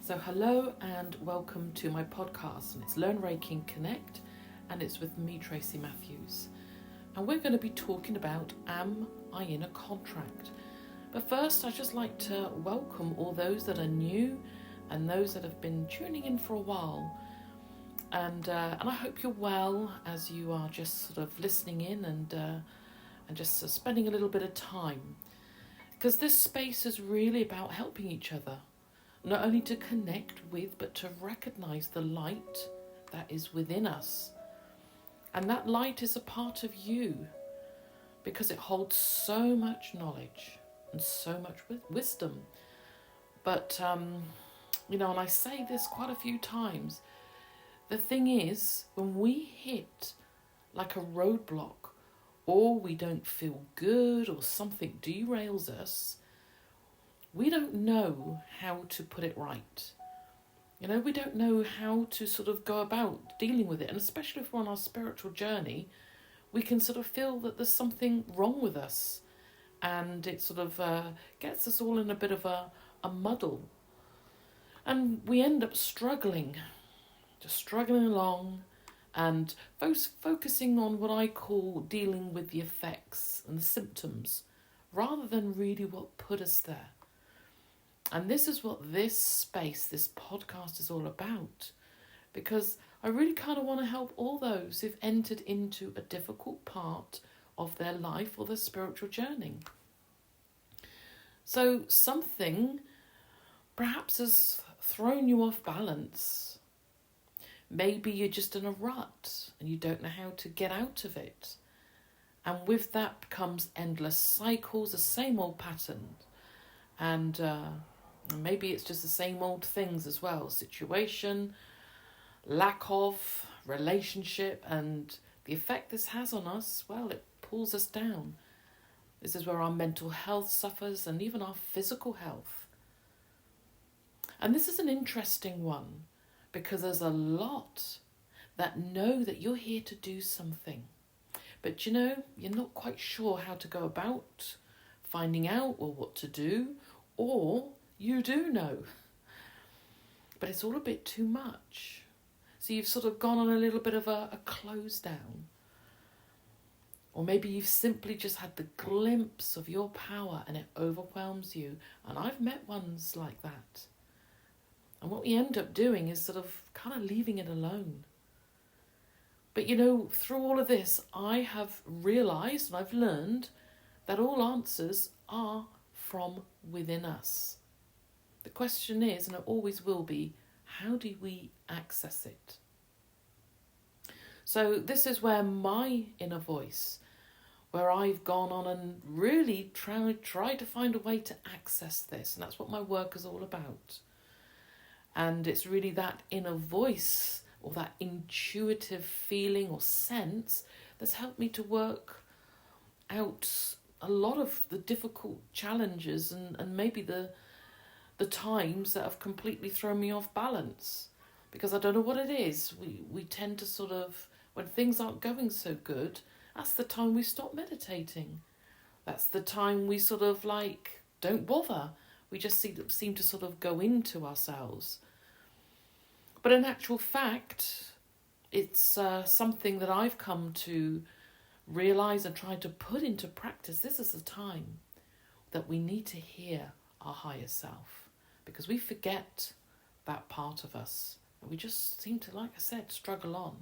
So hello and welcome to my podcast, and it's Learn Reiki and Connect, and it's with me, Tracy Matthews. And we're going to be talking about, am I in a contract? But first, I'd just like to welcome all those that are new and those that have been tuning in for a while. And I hope you're well as you are just sort of listening in and just spending a little bit of time. Because this space is really about helping each other. Not only to connect with, but to recognize the light that is within us. And that light is a part of you because it holds so much knowledge and so much wisdom. But, and I say this quite a few times, the thing is, when we hit like a roadblock or we don't feel good or something derails us, we don't know how to put it right. We don't know how to sort of go about dealing with it. And especially if we're on our spiritual journey, we can sort of feel that there's something wrong with us. And it sort of gets us all in a bit of a muddle. And we end up struggling along and focusing on what I call dealing with the effects and the symptoms, rather than really what put us there. And this is what this space, this podcast is all about, because I really kind of want to help all those who've entered into a difficult part of their life or their spiritual journey. So something perhaps has thrown you off balance. Maybe you're just in a rut and you don't know how to get out of it. And with that comes endless cycles, the same old pattern. And maybe it's just the same old things as well. Situation, lack of relationship, and the effect this has on us, well, it pulls us down. This is where our mental health suffers and even our physical health. And this is an interesting one because there's a lot that know that you're here to do something. But you're not quite sure how to go about finding out or what to do, or you do know, but it's all a bit too much. So you've sort of gone on a little bit of a close down. Or maybe you've simply just had the glimpse of your power and it overwhelms you. And I've met ones like that. And what we end up doing is sort of kind of leaving it alone. But through all of this, I have realised and I've learned that all answers are from within us. The question is, and it always will be, how do we access it? So this is where my inner voice, where I've gone on and really tried to find a way to access this. And that's what my work is all about. And it's really that inner voice or that intuitive feeling or sense that's helped me to work out a lot of the difficult challenges and maybe the times that have completely thrown me off balance. Because I don't know what it is. We tend to sort of, when things aren't going so good, that's the time we stop meditating. That's the time we sort of don't bother. We just seem to sort of go into ourselves. But in actual fact, it's something that I've come to realise and try to put into practice. This is the time that we need to hear our higher self, because we forget that part of us. And we just seem to, like I said, struggle on.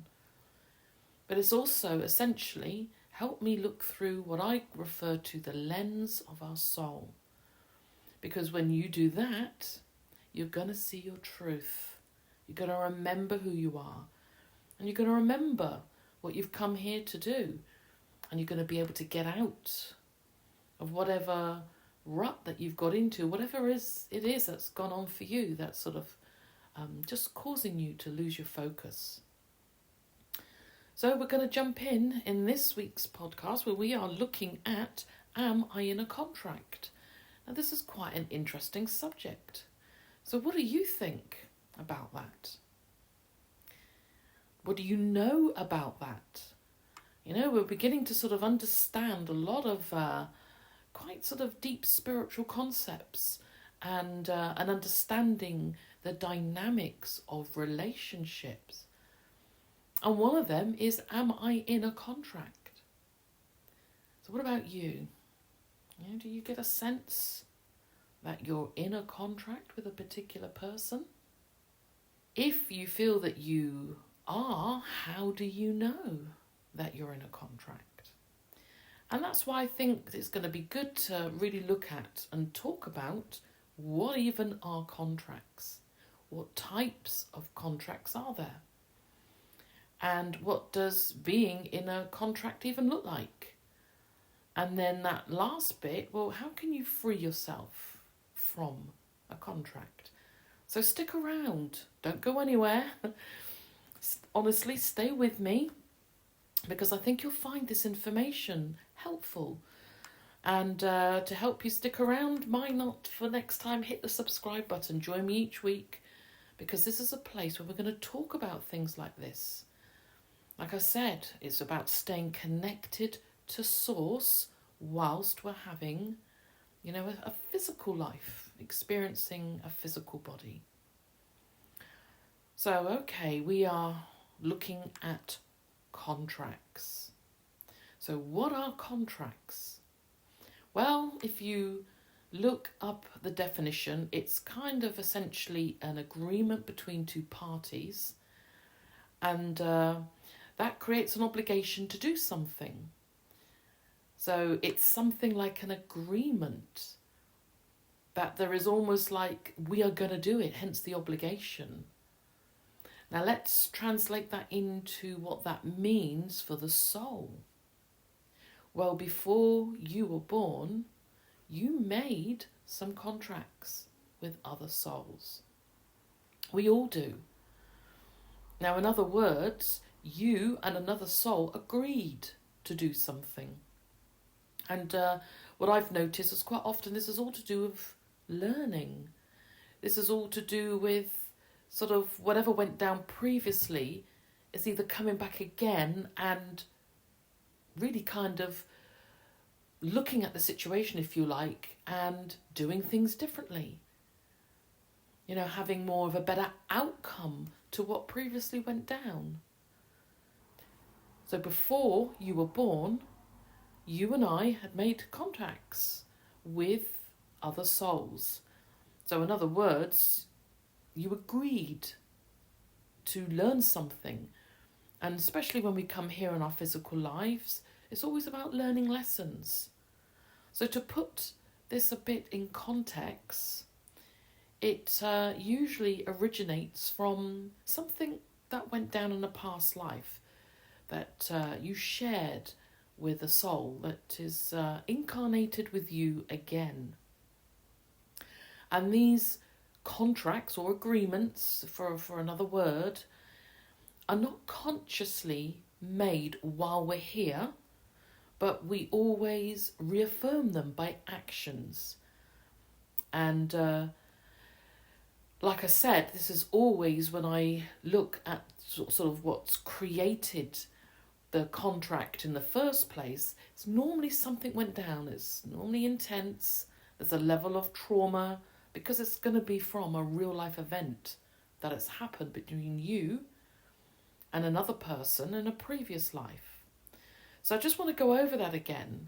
But it's also essentially helped me look through what I refer to the lens of our soul. Because when you do that, you're going to see your truth. You're going to remember who you are. And you're going to remember what you've come here to do. And you're going to be able to get out of whatever rut that you've got into, whatever it is that's gone on for you, that's sort of just causing you to lose your focus. So we're going to jump in this week's podcast where we are looking at, am I in a contract? Now this is quite an interesting subject. So what do you think about that? What do you know about that? We're beginning to sort of understand a lot of quite sort of deep spiritual concepts and understanding the dynamics of relationships. And one of them is, am I in a contract? So what about you? Do you get a sense that you're in a contract with a particular person? If you feel that you are, how do you know that you're in a contract? And that's why I think it's going to be good to really look at and talk about what even are contracts? What types of contracts are there? And what does being in a contract even look like? And then that last bit, well, how can you free yourself from a contract? So stick around. Don't go anywhere. Honestly, stay with me, because I think you'll find this information helpful. And to help you stick around, why not for next time hit the subscribe button. Join me each week, because this is a place where we're going to talk about things like this. Like I said, it's about staying connected to source whilst we're having, a physical life, experiencing a physical body. So, okay, we are looking at contracts. So what are contracts? Well, if you look up the definition, it's kind of essentially an agreement between two parties, and that creates an obligation to do something. So it's something like an agreement that there is almost like we are going to do it, hence the obligation. Now let's translate that into what that means for the soul. Well, before you were born, you made some contracts with other souls. We all do. Now, in other words, you and another soul agreed to do something. And what I've noticed is quite often this is all to do with learning. This is all to do with sort of whatever went down previously is either coming back again and really kind of looking at the situation, if you like, and doing things differently. Having more of a better outcome to what previously went down. So before you were born, you and I had made contacts with other souls. So in other words, you agreed to learn something. And especially when we come here in our physical lives, it's always about learning lessons. So to put this a bit in context, it usually originates from something that went down in a past life that you shared with a soul that is incarnated with you again. And these contracts or agreements, for another word, are not consciously made while we're here, but we always reaffirm them by actions. And like I said, this is always when I look at sort of what's created the contract in the first place, it's normally something went down. It's normally intense. There's a level of trauma, because it's going to be from a real life event that has happened between you and another person in a previous life. So I just want to go over that again,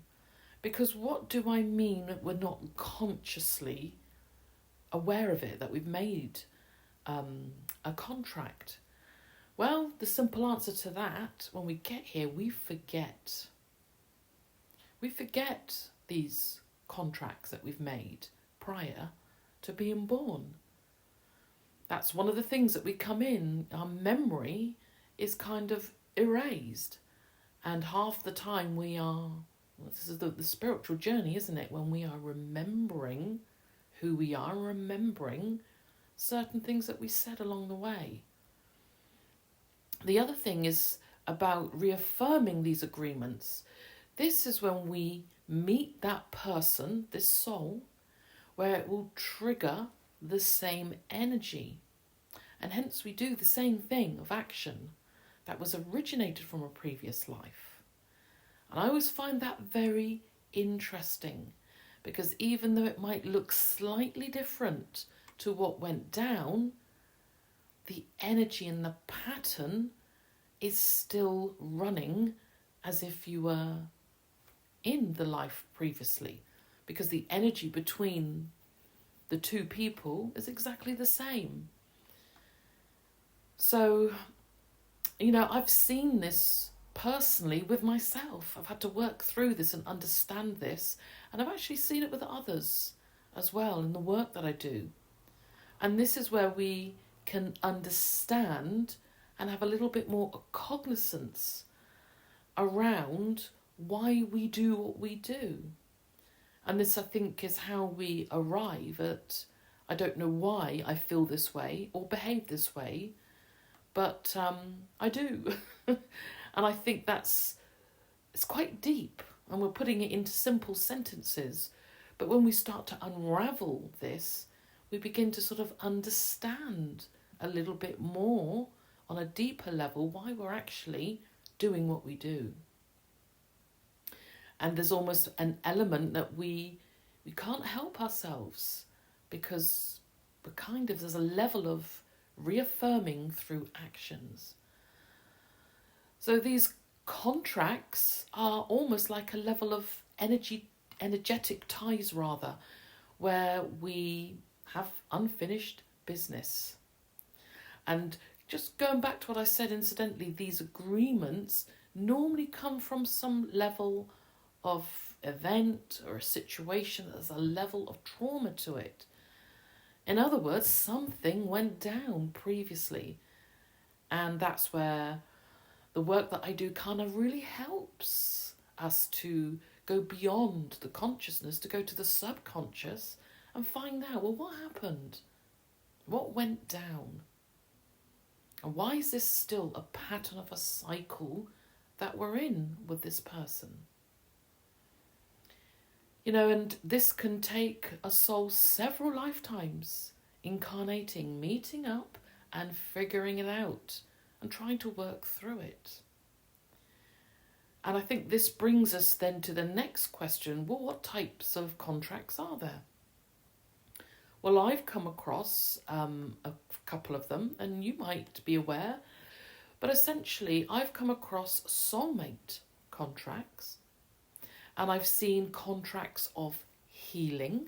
because what do I mean we're not consciously aware of it, that we've made a contract? Well, the simple answer to that, when we get here, we forget. We forget these contracts that we've made prior to being born. That's one of the things that we come in, our memory is kind of erased. And half the time we are, this is the spiritual journey, isn't it? When we are remembering who we are, remembering certain things that we said along the way. The other thing is about reaffirming these agreements. This is when we meet that person, this soul, where it will trigger the same energy. And hence we do the same thing of action that was originated from a previous life. And I always find that very interesting, Because even though it might look slightly different to what went down, the energy and the pattern is still running as if you were in the life previously, because the energy between the two people is exactly the same. So, I've seen this personally with myself. I've had to work through this and understand this, and I've actually seen it with others as well in the work that I do. And this is where we can understand and have a little bit more cognizance around why we do what we do. And this, I think, is how we arrive at, I don't know why I feel this way or behave this way, but I do. And I think it's quite deep, and we're putting it into simple sentences. But when we start to unravel this, we begin to sort of understand a little bit more on a deeper level why we're actually doing what we do. And there's almost an element that we can't help ourselves, because there's a level of reaffirming through actions. So these contracts are almost like a level of energetic ties rather, where we have unfinished business. And just going back to what I said incidentally, these agreements normally come from some level of event or a situation that has a level of trauma to it. In other words, something went down previously. And that's where the work that I do kind of really helps us to go beyond the consciousness, to go to the subconscious and find out, well, what happened? What went down? And why is this still a pattern of a cycle that we're in with this person? And this can take a soul several lifetimes, incarnating, meeting up and figuring it out and trying to work through it. And I think this brings us then to the next question. Well, what types of contracts are there? Well, I've come across a couple of them, and you might be aware, but essentially I've come across soulmate contracts, and I've seen contracts of healing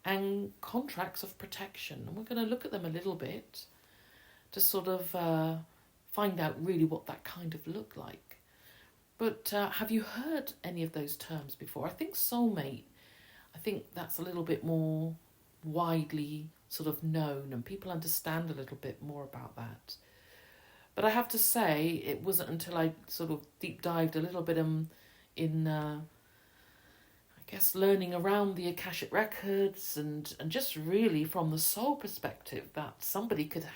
and contracts of protection. And we're going to look at them a little bit to sort of find out really what that kind of look like. But have you heard any of those terms before? I think soulmate, that's a little bit more widely sort of known, and people understand a little bit more about that. But I have to say, it wasn't until I sort of deep dived a little bit in learning around the Akashic records and just really from the soul perspective that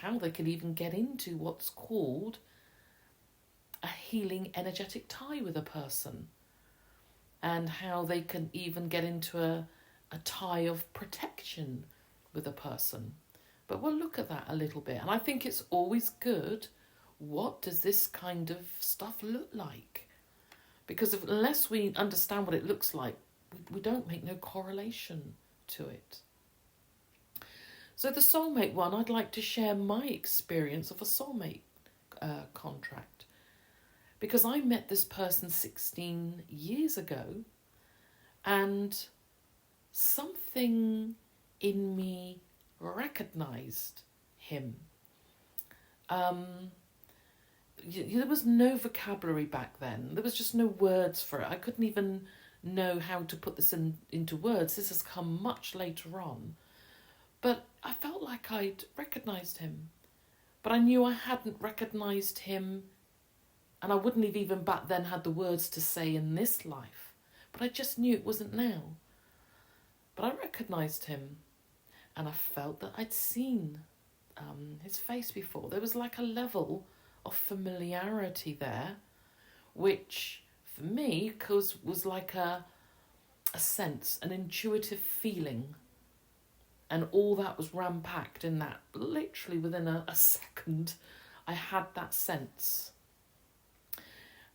how they could even get into what's called a healing energetic tie with a person, and how they can even get into a tie of protection with a person. But we'll look at that a little bit. And I think it's always good, what does this kind of stuff look like? Because unless we understand what it looks like, we don't make no correlation to it. So the soulmate one, I'd like to share my experience of a soulmate contract. Because I met this person 16 years ago, and something in me recognised him. There was no vocabulary back then. There was just no words for it. I couldn't even know how to put this into words. This has come much later on. But I felt like I'd recognised him. But I knew I hadn't recognised him, and I wouldn't have even back then had the words to say in this life. But I just knew it wasn't now. But I recognised him, and I felt that I'd seen his face before. There was like a level of familiarity there, which for me was like a sense, an intuitive feeling. And all that was ram-packed in that. Literally within a second, I had that sense.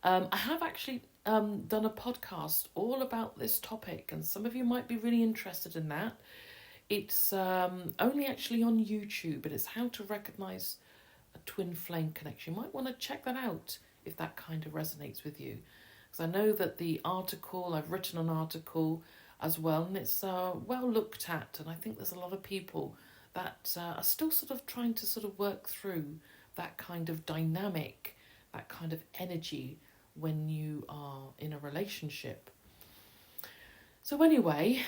I have actually done a podcast all about this topic, and some of you might be really interested in that. It's only actually on YouTube, but it's how to recognise a twin flame connection. You might want to check that out if that kind of resonates with you. Because I know that I've written an article as well, and it's well looked at, and I think there's a lot of people that are still sort of trying to sort of work through that kind of dynamic, that kind of energy when you are in a relationship. So anyway,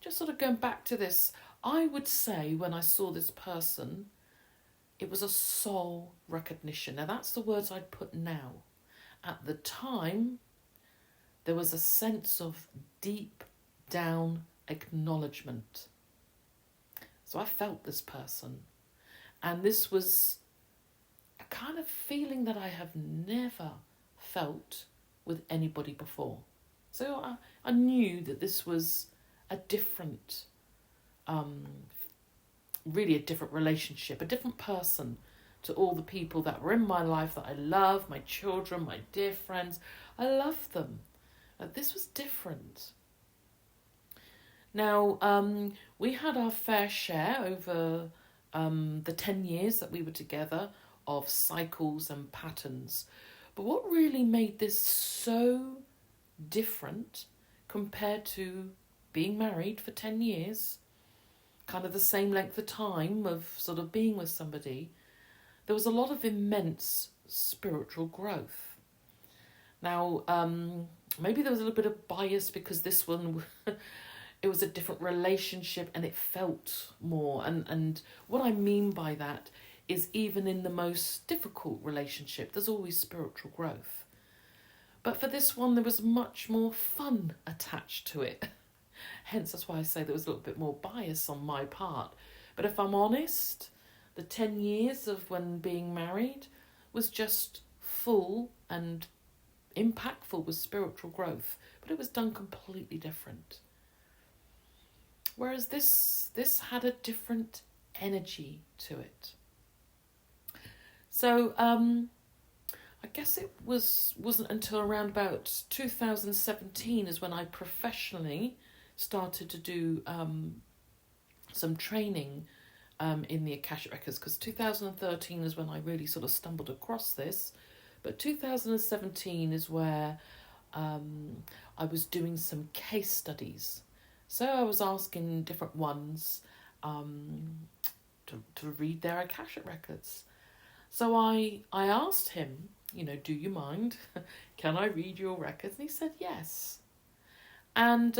just sort of going back to this, I would say when I saw this person, it was a soul recognition. Now that's the words I'd put now. At the time, there was a sense of deep down acknowledgement. So I felt this person. And this was a kind of feeling that I have never felt with anybody before. So I knew that this was a different, really a different relationship, a different person to all the people that were in my life that I love, my children, my dear friends. I love them. This was different. Now, we had our fair share over the 10 years that we were together of cycles and patterns. But what really made this so different compared to being married for 10 years, kind of the same length of time of sort of being with somebody, there was a lot of immense spiritual growth. Now, maybe there was a little bit of bias because this one, it was a different relationship and it felt more. And what I mean by that is even in the most difficult relationship, there's always spiritual growth. But for this one, there was much more fun attached to it. Hence, that's why I say there was a little bit more bias on my part. But if I'm honest, the 10 years of when being married was just full and impactful with spiritual growth. But it was done completely different. Whereas this had a different energy to it. So, I guess it wasn't until around about 2017 is when I professionally started to do some training in the Akashic Records, because 2013 is when I really sort of stumbled across this, but 2017 is where I was doing some case studies. So I was asking different ones to read their Akashic Records. So I asked him, do you mind? Can I read your records? And he said yes. And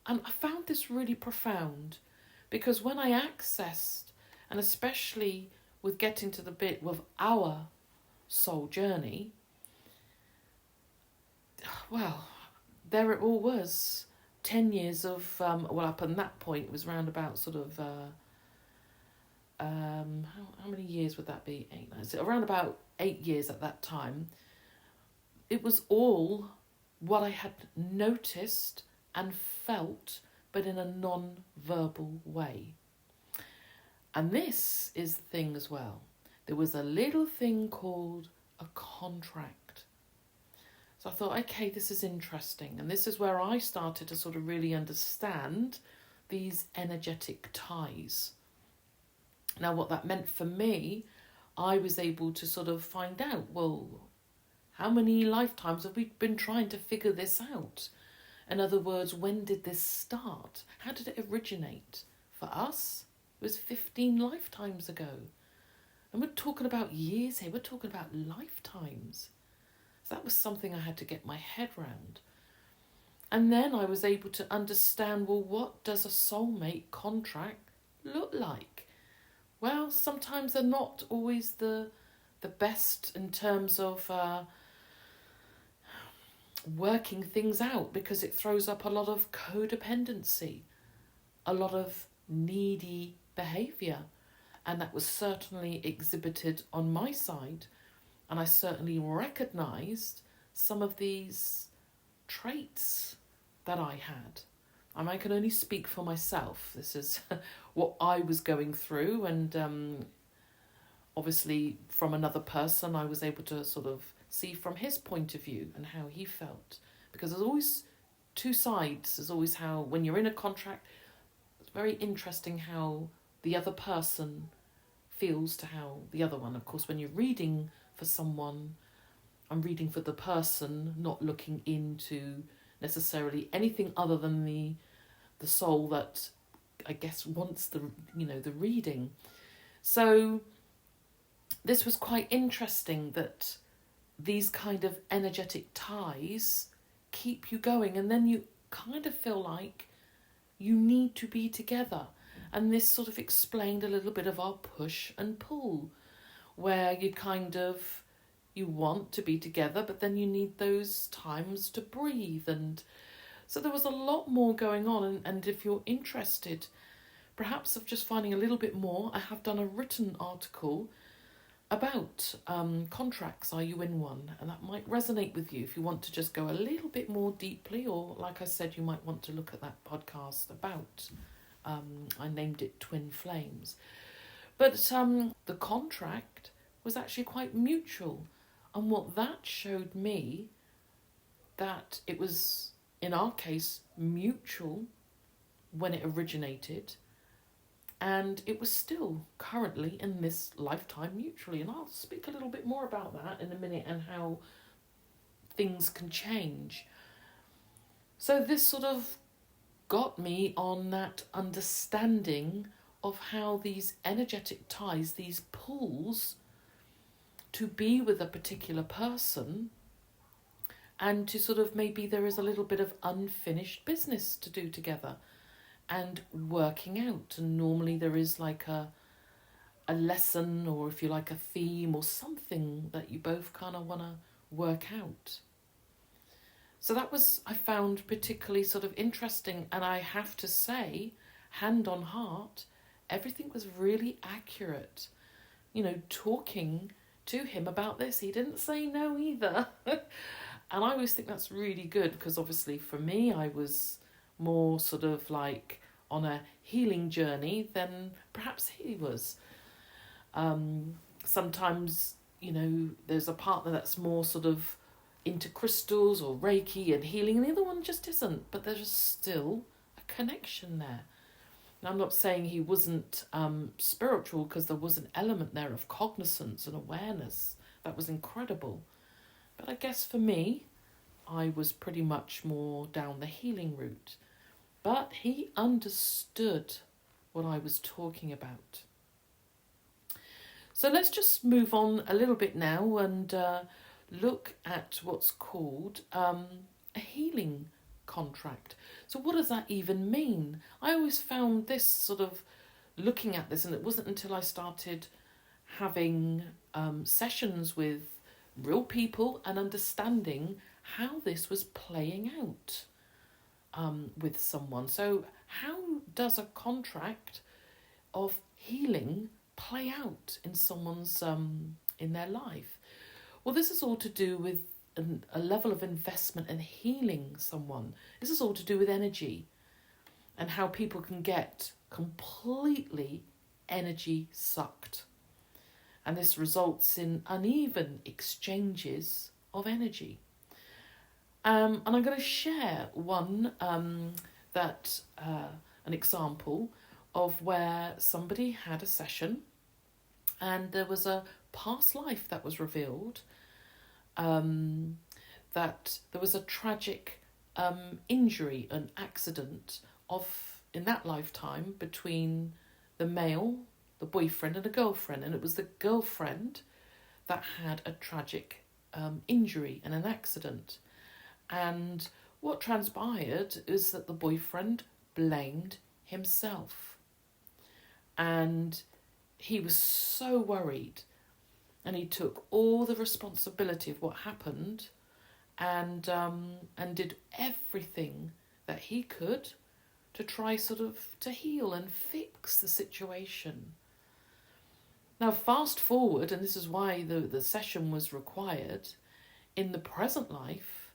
I found this really profound, because when I accessed, and especially with getting to the bit with our soul journey, well, there it all was. 10 years of, up at that point, it was round about sort of, how many years would that be? 8, 9, so around about 8 years at that time. It was all what I had noticed and felt, but in a non-verbal way. And this is the thing as well. There was a little thing called a contract. So I thought, okay, this is interesting. And this is where I started to sort of really understand these energetic ties. Now, what that meant for me, I was able to sort of find out, well, how many lifetimes have we been trying to figure this out? In other words, when did this start? How did it originate? For us, it was 15 lifetimes ago. And we're talking about years here, we're talking about lifetimes. So that was something I had to get my head round. And then I was able to understand, well, what does a soulmate contract look like? Well, sometimes they're not always the best in terms of working things out, because it throws up a lot of codependency, a lot of needy behaviour. And that was certainly exhibited on my side. And I certainly recognised some of these traits that I had. I can only speak for myself. This is what I was going through, and obviously from another person I was able to sort of see from his point of view and how he felt. Because there's always two sides. There's always how, when you're in a contract, it's very interesting how the other person feels to how the other one. Of course, when you're reading for someone, I'm reading for the person, not looking into necessarily anything other than the soul that I guess wants the reading. So this was quite interesting that these kind of energetic ties keep you going, and then you kind of feel like you need to be together. And this sort of explained a little bit of our push and pull, where you want to be together, but then you need those times to breathe. And so there was a lot more going on. And if you're interested, perhaps of just finding a little bit more, I have done a written article about contracts. Are you in one? And that might resonate with you if you want to just go a little bit more deeply, or like I said, you might want to look at that podcast about, I named it Twin Flames. But the contract was actually quite mutual. And what that showed me, that it was, in our case, mutual when it originated, and it was still currently in this lifetime mutually. And I'll speak a little bit more about that in a minute and how things can change. So this sort of got me on that understanding of how these energetic ties, these pulls to be with a particular person, and to sort of maybe there is a little bit of unfinished business to do together and working out. And normally there is like a lesson, or if you like a theme or something that you both kind of want to work out. So that was, I found, particularly sort of interesting. And I have to say, hand on heart, everything was really accurate. Talking to him about this, he didn't say no either. And I always think that's really good, because obviously for me, I was more sort of like on a healing journey than perhaps he was. Sometimes, there's a partner that's more sort of into crystals or Reiki and healing, and the other one just isn't, but there's still a connection there. Now, I'm not saying he wasn't spiritual, because there was an element there of cognizance and awareness that was incredible. But I guess for me, I was pretty much more down the healing route. But he understood what I was talking about. So let's just move on a little bit now and look at what's called a healing contract. So what does that even mean? I always found this sort of looking at this, and it wasn't until I started having sessions with real people and understanding how this was playing out with someone. So how does a contract of healing play out in someone's in their life? Well, this is all to do with a level of investment in healing someone. This is all to do with energy and how people can get completely energy sucked. And this results in uneven exchanges of energy. And I'm going to share one an example of where somebody had a session and there was a past life that was revealed, that there was a tragic injury, an accident in that lifetime between the male, the boyfriend, and a girlfriend. And it was the girlfriend that had a tragic injury and an accident. And what transpired is that the boyfriend blamed himself. And he was so worried. And he took all the responsibility of what happened and did everything that he could to try sort of to heal and fix the situation. Now, fast forward, and this is why the session was required, in the present life,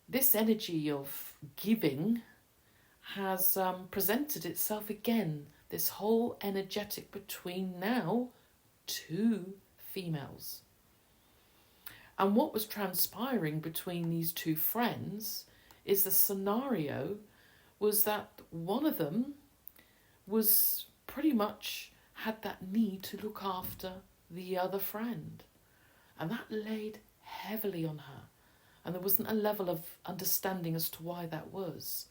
this energy of giving has presented itself again, this whole energetic between now two females. And what was transpiring between these two friends is the scenario was that one of them was pretty much had that need to look after the other friend. And that laid heavily on her. And there wasn't a level of understanding as to why that was.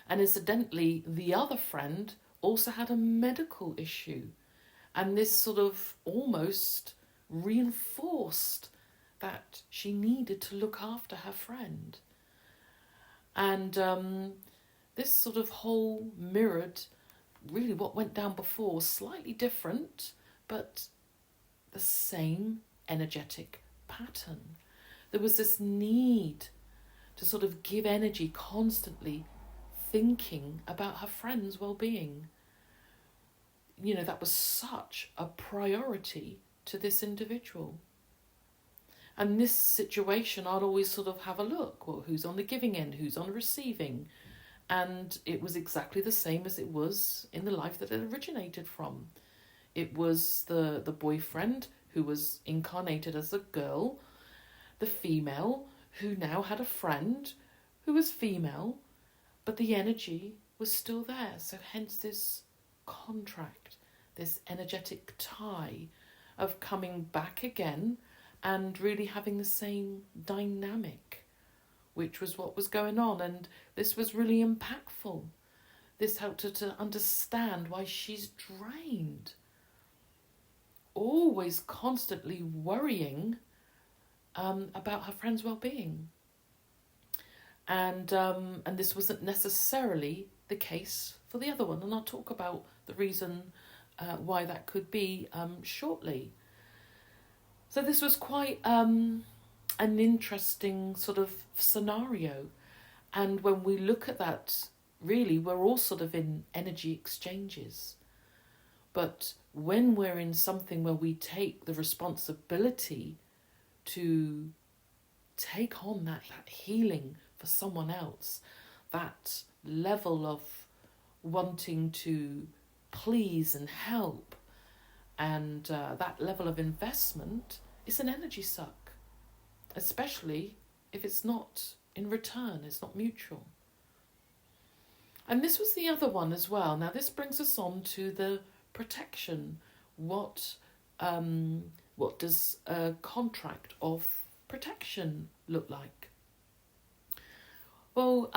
And incidentally, the other friend also had a medical issue. And this sort of almost reinforced that she needed to look after her friend. And this sort of whole mirrored really what went down before, slightly different, but the same energetic pattern. There was this need to sort of give energy constantly thinking about her friend's well-being. You know, that was such a priority to this individual. And this situation, I'd always sort of have a look. Well, who's on the giving end? Who's on the receiving? And it was exactly the same as it was in the life that it originated from. It was the boyfriend who was incarnated as a girl, the female who now had a friend who was female, but the energy was still there. So hence this contract, this energetic tie of coming back again and really having the same dynamic, which was what was going on. And this was really impactful. This helped her to understand why she's drained, always constantly worrying about her friend's well-being. And this wasn't necessarily the case for the other one. And I'll talk about the reason why that could be shortly. So this was quite an interesting sort of scenario. And when we look at that, really, we're all sort of in energy exchanges. But when we're in something where we take the responsibility to take on that healing for someone else, that level of wanting to please and help, and that level of investment is an energy suck, especially if it's not in return, it's not mutual. And this was the other one as well. Now this brings us on to the protection. What does a contract of protection look like? Well,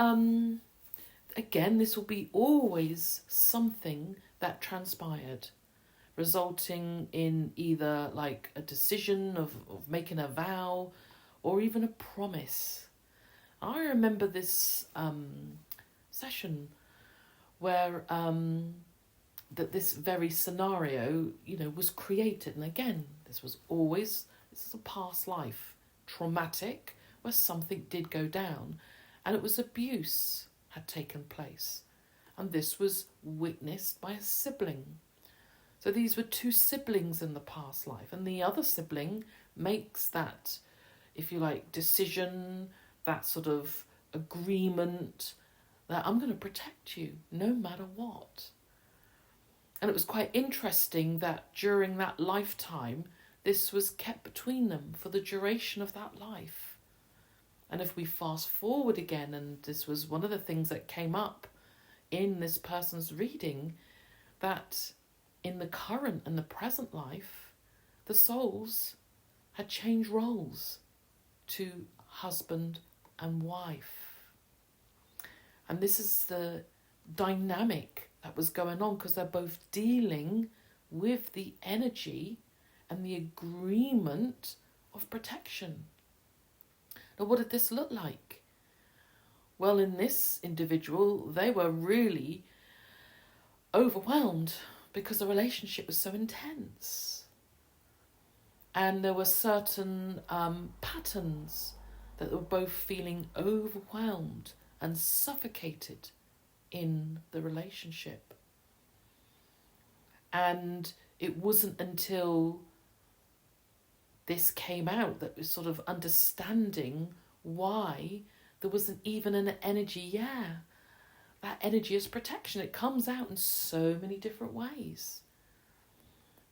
again, this will be always something that transpired, resulting in either like a decision of making a vow or even a promise. I remember this session where that this very scenario, was created. And again, this is a past life, traumatic, where something did go down and it was abuse had taken place. And this was witnessed by a sibling. So these were two siblings in the past life, and the other sibling makes that, if you like, decision, that sort of agreement that I'm going to protect you no matter what. And it was quite interesting that during that lifetime, this was kept between them for the duration of that life. And if we fast forward again, and this was one of the things that came up in this person's reading, that in the current and the present life, the souls had changed roles to husband and wife. And this is the dynamic that was going on, because they're both dealing with the energy and the agreement of protection. Now, what did this look like? Well, in this individual, they were really overwhelmed because the relationship was so intense. And there were certain patterns that they were both feeling overwhelmed and suffocated in the relationship. And it wasn't until this came out that we're sort of understanding why there wasn't even an energy, that energy is protection. It comes out in so many different ways.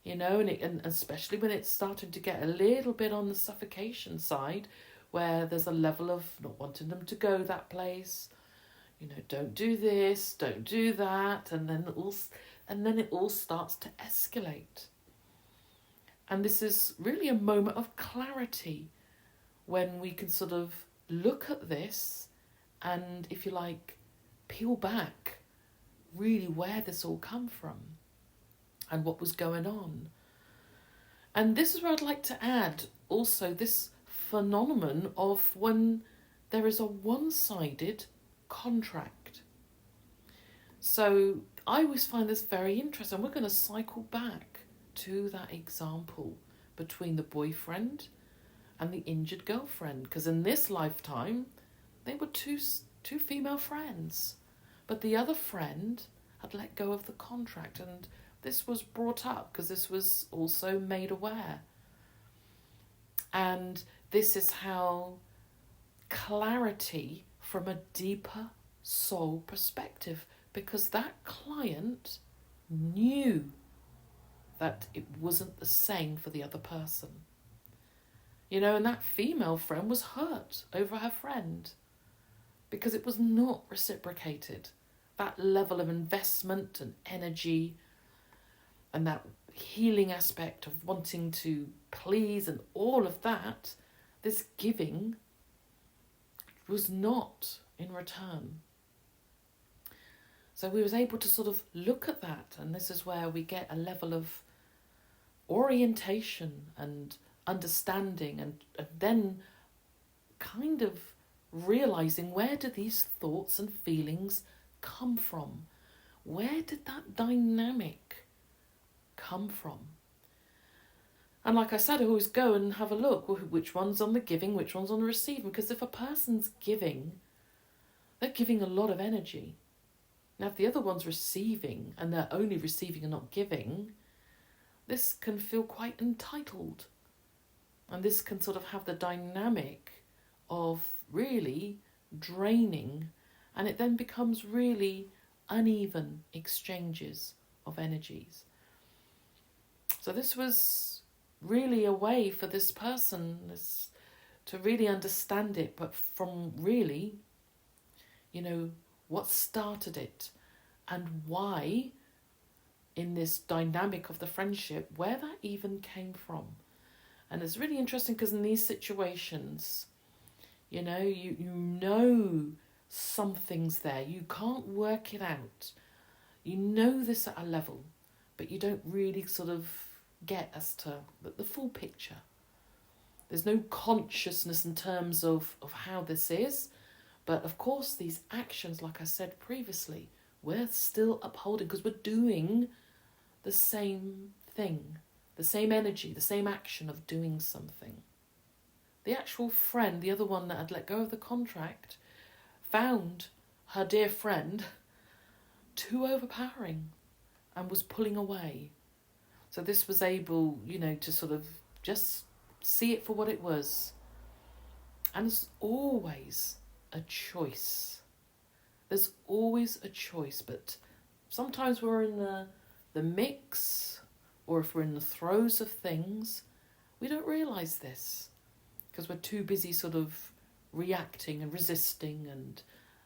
and especially when it's starting to get a little bit on the suffocation side, where there's a level of not wanting them to go that place, don't do this, don't do that, and then it all starts to escalate. And this is really a moment of clarity when we can sort of look at this and, if you like, peel back really where this all come from and what was going on. And this is where I'd like to add also this phenomenon of when there is a one-sided contract. So I always find this very interesting. We're going to cycle back to that example between the boyfriend and the injured girlfriend, because in this lifetime they were two female friends, but the other friend had let go of the contract, and this was brought up because this was also made aware. And this is how clarity from a deeper soul perspective, because that client knew that it wasn't the same for the other person. And that female friend was hurt over her friend because it was not reciprocated. That level of investment and energy and that healing aspect of wanting to please and all of that, this giving was not in return. So we was able to sort of look at that, and this is where we get a level of orientation and understanding, and then kind of realizing, where do these thoughts and feelings come from? Where did that dynamic come from? And like I said, I always go and have a look, which one's on the giving, which one's on the receiving, because if a person's giving, they're giving a lot of energy. Now if the other one's receiving and they're only receiving and not giving, this can feel quite entitled. And this can sort of have the dynamic of really draining, and it then becomes really uneven exchanges of energies. So this was really a way for this person to really understand it, but from really, what started it and why in this dynamic of the friendship, where that even came from. And it's really interesting because in these situations, you know something's there. You can't work it out. You know this at a level, but you don't really sort of get as to the full picture. There's no consciousness in terms of how this is. But of course, these actions, like I said previously, we're still upholding because we're doing the same thing, the same energy, the same action of doing something. The actual friend, the other one that had let go of the contract, found her dear friend too overpowering and was pulling away. So this was able, to sort of just see it for what it was. And it's always a choice. There's always a choice, but sometimes we're in the mix, or if we're in the throes of things, we don't realise this because we're too busy sort of reacting and resisting and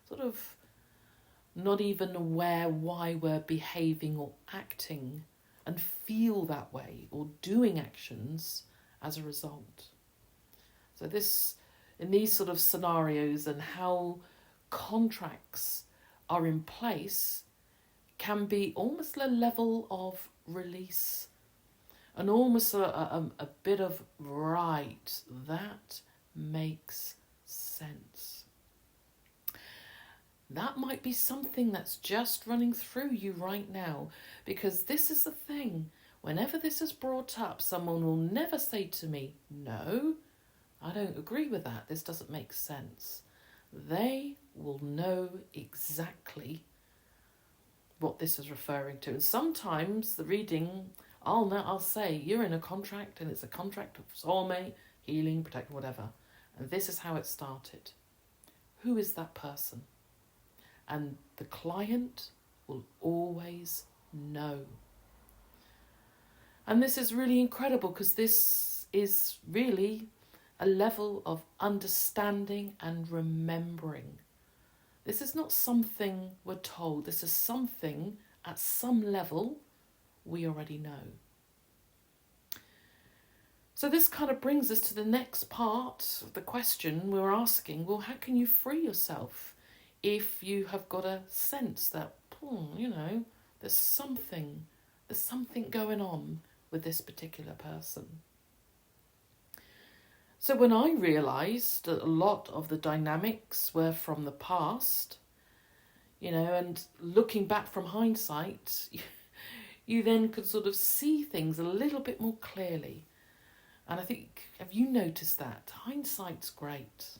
sort of not even aware why we're behaving or acting and feel that way or doing actions as a result. So this, in these sort of scenarios and how contracts are in place, can be almost a level of release and almost a bit of right, that makes sense. That might be something that's just running through you right now, because this is the thing. Whenever this is brought up, someone will never say to me, no, I don't agree with that. This doesn't make sense. They will know exactly what this is referring to. And sometimes the reading, I'll say, you're in a contract and it's a contract of soulmate, healing, protect, whatever. And this is how it started. Who is that person? And the client will always know. And this is really incredible because this is really a level of understanding and remembering. This is not something we're told. This is something at some level we already know. So this kind of brings us to the next part of the question we're asking. Well, how can you free yourself if you have got a sense that, there's something going on with this particular person? So when I realised that a lot of the dynamics were from the past, and looking back from hindsight, you then could sort of see things a little bit more clearly. And I think, have you noticed that? Hindsight's great.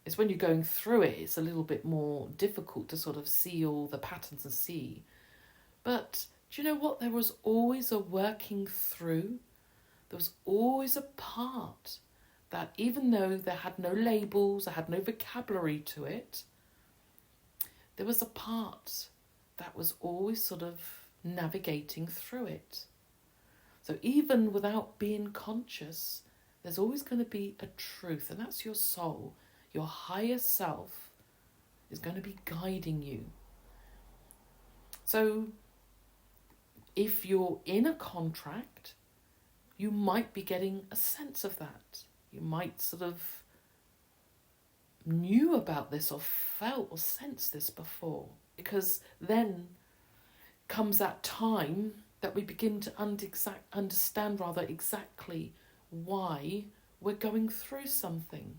It's when you're going through it, it's a little bit more difficult to sort of see all the patterns and see. But do you know what? There was always a working through. There was always a part that, even though there had no labels, there had no vocabulary to it, there was a part that was always sort of navigating through it. So even without being conscious, there's always going to be a truth, and that's your soul. Your higher self is going to be guiding you. So if you're in a contract, you might be getting a sense of that. You might sort of knew about this or felt or sensed this before, because then comes that time that we begin to understand exactly why we're going through something.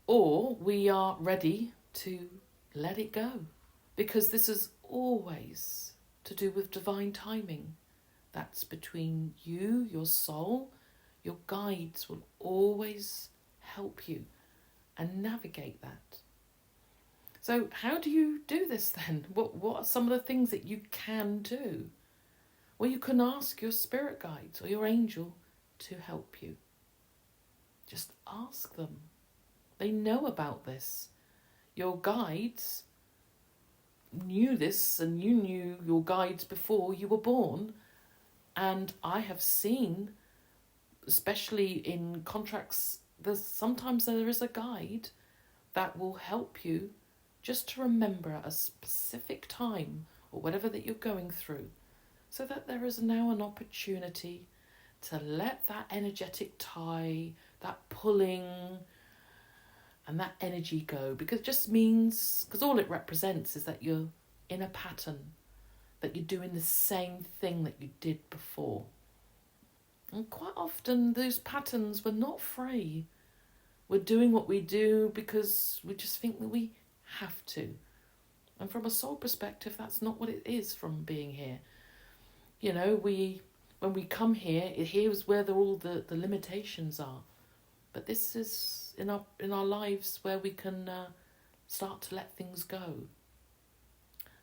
Or we are ready to let it go, because this is always to do with divine timing. That's between you, your soul. Your guides will always help you and navigate that. So how do you do this then? What are some of the things that you can do? Well, you can ask your spirit guides or your angel to help you. Just ask them. They know about this. Your guides knew this, and you knew your guides before you were born. And I have seen, especially in contracts, sometimes there is a guide that will help you just to remember a specific time or whatever that you're going through, so that there is now an opportunity to let that energetic tie, that pulling and that energy go, because it just means, because all it represents is that you're in a pattern, that you're doing the same thing that you did before. And quite often those patterns were not free. We're doing what we do because we just think that we have to. And from a soul perspective, that's not what it is from being here. When we come here, here's where all the limitations are. But this is in our lives where we can start to let things go.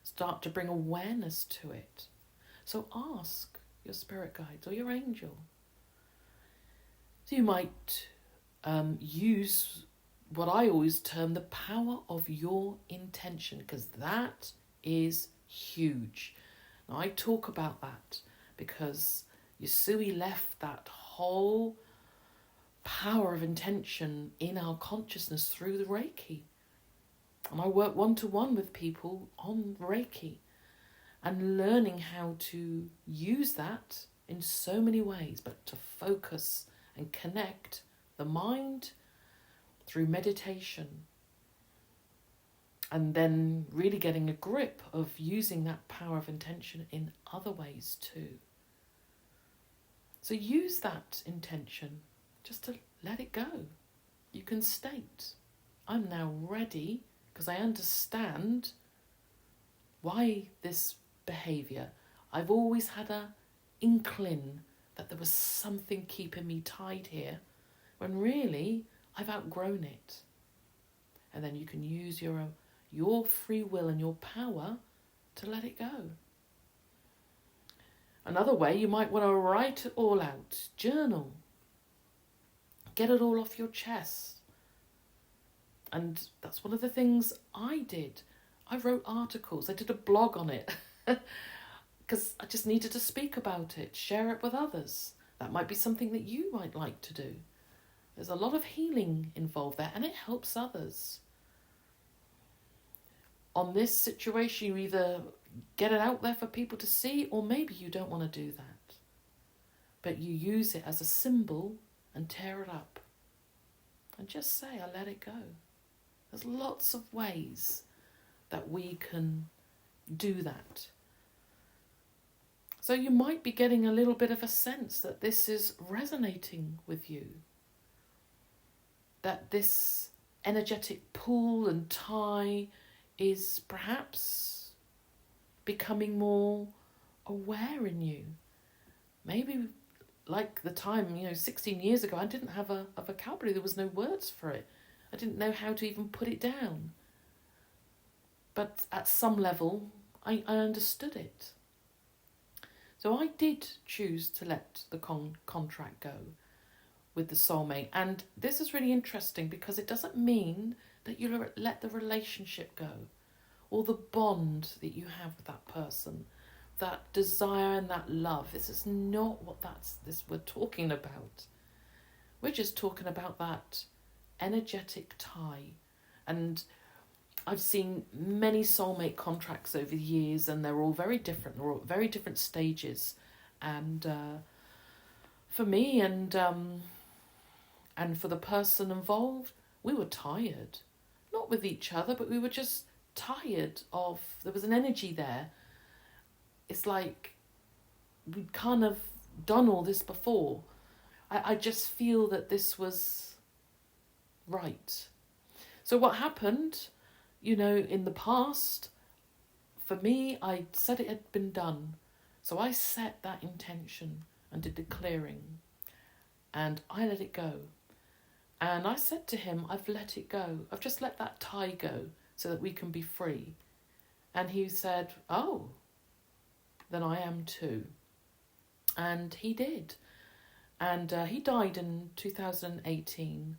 Start to bring awareness to it. So ask your spirit guides or your angel. So you might use what I always term the power of your intention, because that is huge. Now I talk about that because Yasui left that whole power of intention in our consciousness through the Reiki. And I work one-to-one with people on Reiki and learning how to use that in so many ways, but to focus and connect the mind through meditation, and then really getting a grip of using that power of intention in other ways too. So use that intention just to let it go. You can state, I'm now ready because I understand why this behaviour. I've always had a inkling that there was something keeping me tied here, when really I've outgrown it. And then you can use your free will and your power to let it go. Another way, you might want to write it all out. Journal. Get it all off your chest. And that's one of the things I did. I wrote articles. I did a blog on it. because I just needed to speak about it, share it with others. That might be something that you might like to do. There's a lot of healing involved there, and it helps others. On this situation, you either get it out there for people to see, or maybe you don't want to do that. But you use it as a symbol and tear it up. And just say, I let it go. There's lots of ways that we can do that. So you might be getting a little bit of a sense that this is resonating with you. That this energetic pull and tie is perhaps becoming more aware in you. Maybe like the time, 16 years ago, I didn't have a vocabulary. There was no words for it. I didn't know how to even put it down. But at some level, I understood it. So I did choose to let the contract go with the soulmate. And this is really interesting because it doesn't mean that you let the relationship go, or the bond that you have with that person, that desire and that love. This is not what we're talking about. We're just talking about that energetic tie. And I've seen many soulmate contracts over the years, and they're all very different. They're all at very different stages. And for me and for the person involved, we were tired. Not with each other, but we were just tired of, there was an energy there. It's like we'd kind of done all this before. I just feel that this was right. So what happened, in the past, for me, I said it had been done. So I set that intention and did the clearing. And I let it go. And I said to him, I've let it go. I've just let that tie go so that we can be free. And he said, oh, then I am too. And he did. And he died in 2018.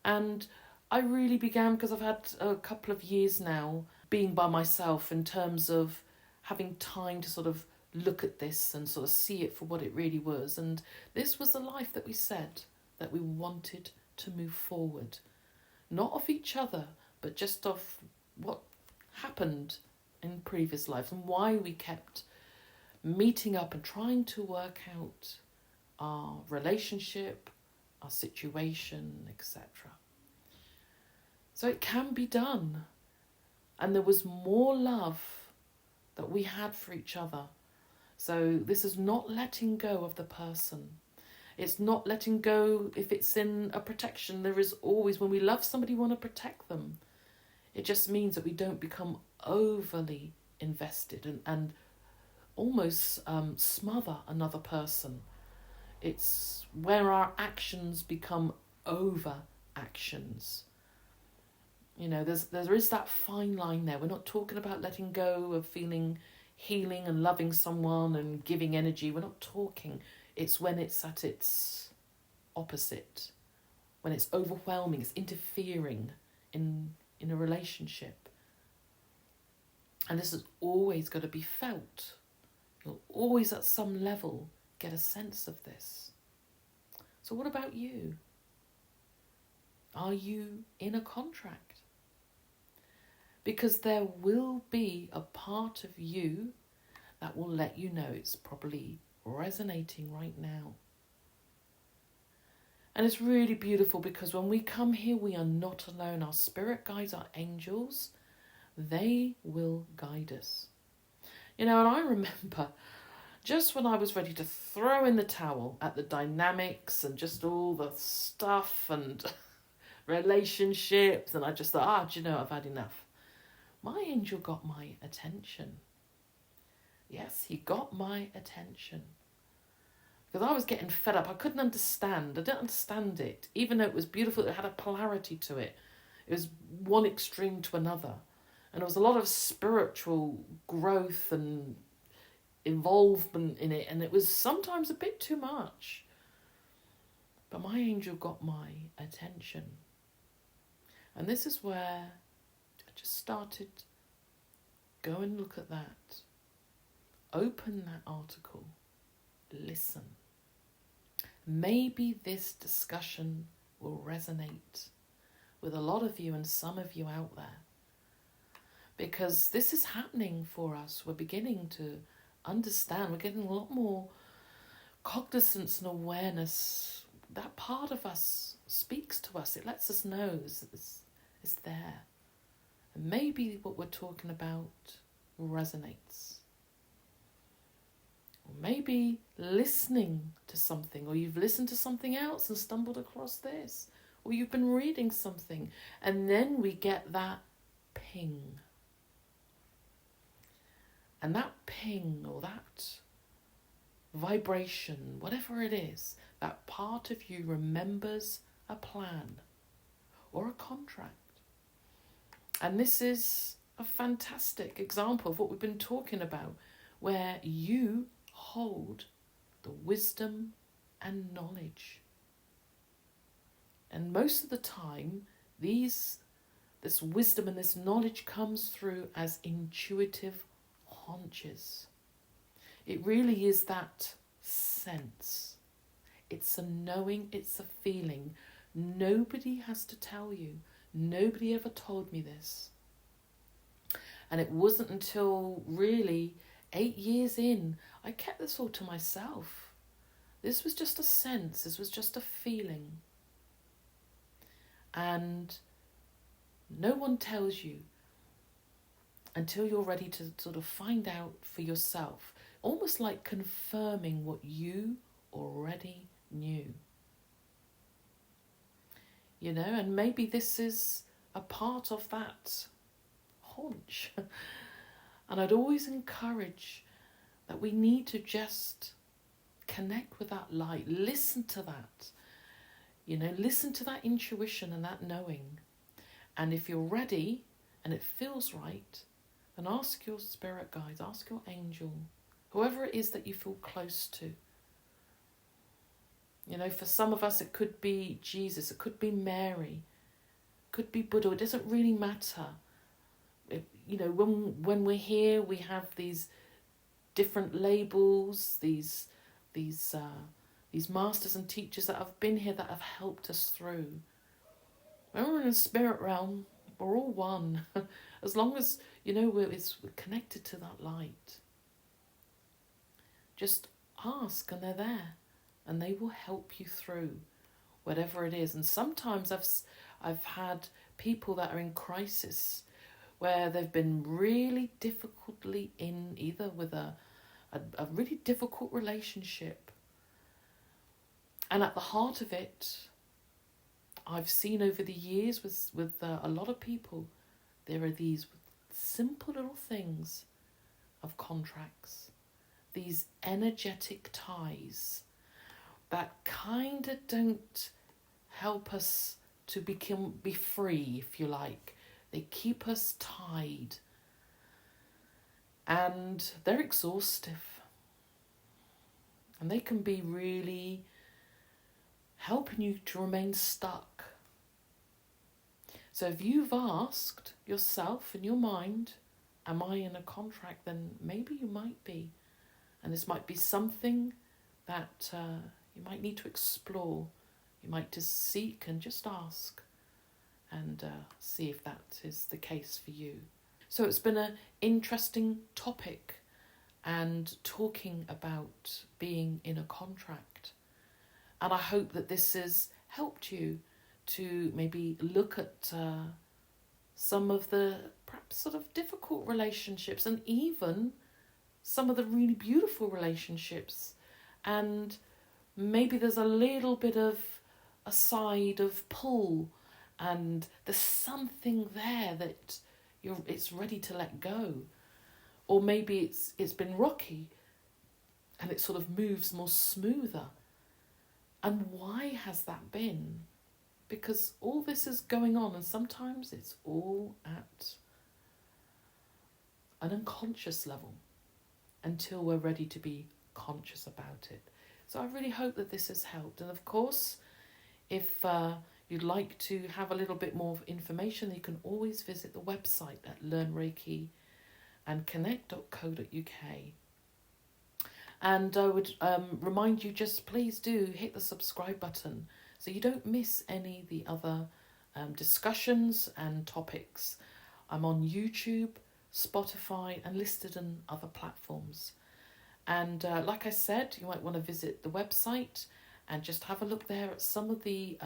And I really began, because I've had a couple of years now being by myself in terms of having time to sort of look at this and sort of see it for what it really was. And this was the life that we said that we wanted to move forward. Not of each other, but just of what happened in previous lives and why we kept meeting up and trying to work out our relationship, our situation, etc. So it can be done. And there was more love that we had for each other. So this is not letting go of the person. It's not letting go if it's in a protection. There is always, when we love somebody, we want to protect them. It just means that we don't become overly invested and almost smother another person. It's where our actions become over actions. There is that fine line there. We're not talking about letting go of feeling healing and loving someone and giving energy. We're not talking. It's when it's at its opposite, when it's overwhelming, it's interfering in a relationship. And this has always got to be felt. You'll always at some level get a sense of this. So what about you? Are you in a contract? Because there will be a part of you that will let you know it's probably resonating right now. And it's really beautiful because when we come here, we are not alone. Our spirit guides, our angels, they will guide us. And I remember just when I was ready to throw in the towel at the dynamics and just all the stuff and relationships, and I just thought, I've had enough. My angel got my attention. Yes, he got my attention. Because I was getting fed up. I couldn't understand. I didn't understand it. Even though it was beautiful, it had a polarity to it. It was one extreme to another. And there was a lot of spiritual growth and involvement in it. And it was sometimes a bit too much. But my angel got my attention. And this is where I just started, go and look at that. open that article, listen. Maybe this discussion will resonate with a lot of you and some of you out there. Because this is happening for us. We're beginning to understand. We're getting a lot more cognizance and awareness. That part of us speaks to us. It lets us know it's there. And maybe what we're talking about resonates. Or maybe listening to something, or you've listened to something else and stumbled across this, or you've been reading something, and then we get that ping. And that ping, or that vibration, whatever it is, that part of you remembers a plan or a contract. And this is a fantastic example of what we've been talking about, where you hold the wisdom and knowledge. And most of the time, this wisdom and this knowledge comes through as intuitive hunches. It really is that sense. It's a knowing, it's a feeling. Nobody has to tell you. Nobody ever told me this. And it wasn't until really 8 years in, I kept this all to myself. This was just a sense. This was just a feeling. And no one tells you until you're ready to sort of find out for yourself. Almost like confirming what you already knew. You know, and maybe this is a part of that haunch. And I'd always encourage that we need to just connect with that light. Listen to that. You know, listen to that intuition and that knowing. And if you're ready and it feels right, then ask your spirit guides, ask your angel, whoever it is that you feel close to. You know, for some of us, it could be Jesus, it could be Mary, it could be Buddha. It doesn't really matter. You know, when we're here, we have these different labels, these masters and teachers that have been here that have helped us through. When we're in the spirit realm, we're all one. As long as, you know, we're connected to that light. Just ask and they're there. And they will help you through whatever it is. And sometimes I've had people that are in crisis where they've been really difficultly in either with a really difficult relationship. And at the heart of it, I've seen over the years with a lot of people, there are these simple little things of contracts, these energetic ties that kind of don't help us to be free, if you like. They keep us tied. And they're exhaustive. And they can be really helping you to remain stuck. So if you've asked yourself in your mind, am I in a contract? Then maybe you might be. And this might be something that you might need to explore. You might just seek and just ask and see if that is the case for you. So it's been an interesting topic and talking about being in a contract. And I hope that this has helped you to maybe look at some of the perhaps sort of difficult relationships and even some of the really beautiful relationships. And maybe there's a little bit of a side of pull and there's something there that it's ready to let go. Or maybe it's been rocky and it sort of moves more smoother. And why has that been? Because all this is going on and sometimes it's all at an unconscious level until we're ready to be conscious about it. So I really hope that this has helped. And of course, if you'd like to have a little bit more information, you can always visit the website at learnreikiandconnect.co.uk. And I would remind you, just please do hit the subscribe button so you don't miss any of the other discussions and topics. I'm on YouTube, Spotify, and listed on other platforms. And like I said, you might want to visit the website and just have a look there at some of the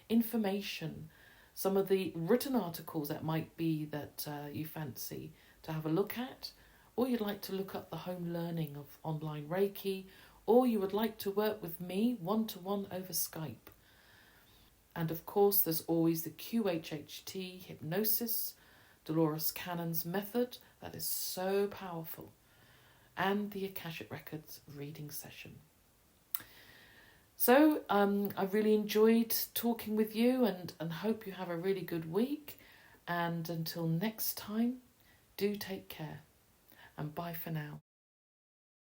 information, some of the written articles that might be that you fancy to have a look at, or you'd like to look up the home learning of online Reiki, or you would like to work with me one-to-one over Skype. And of course, there's always the QHHT hypnosis, Dolores Cannon's method, that is so powerful, and the Akashic Records reading session. So I really enjoyed talking with you and hope you have a really good week. And until next time, do take care and bye for now.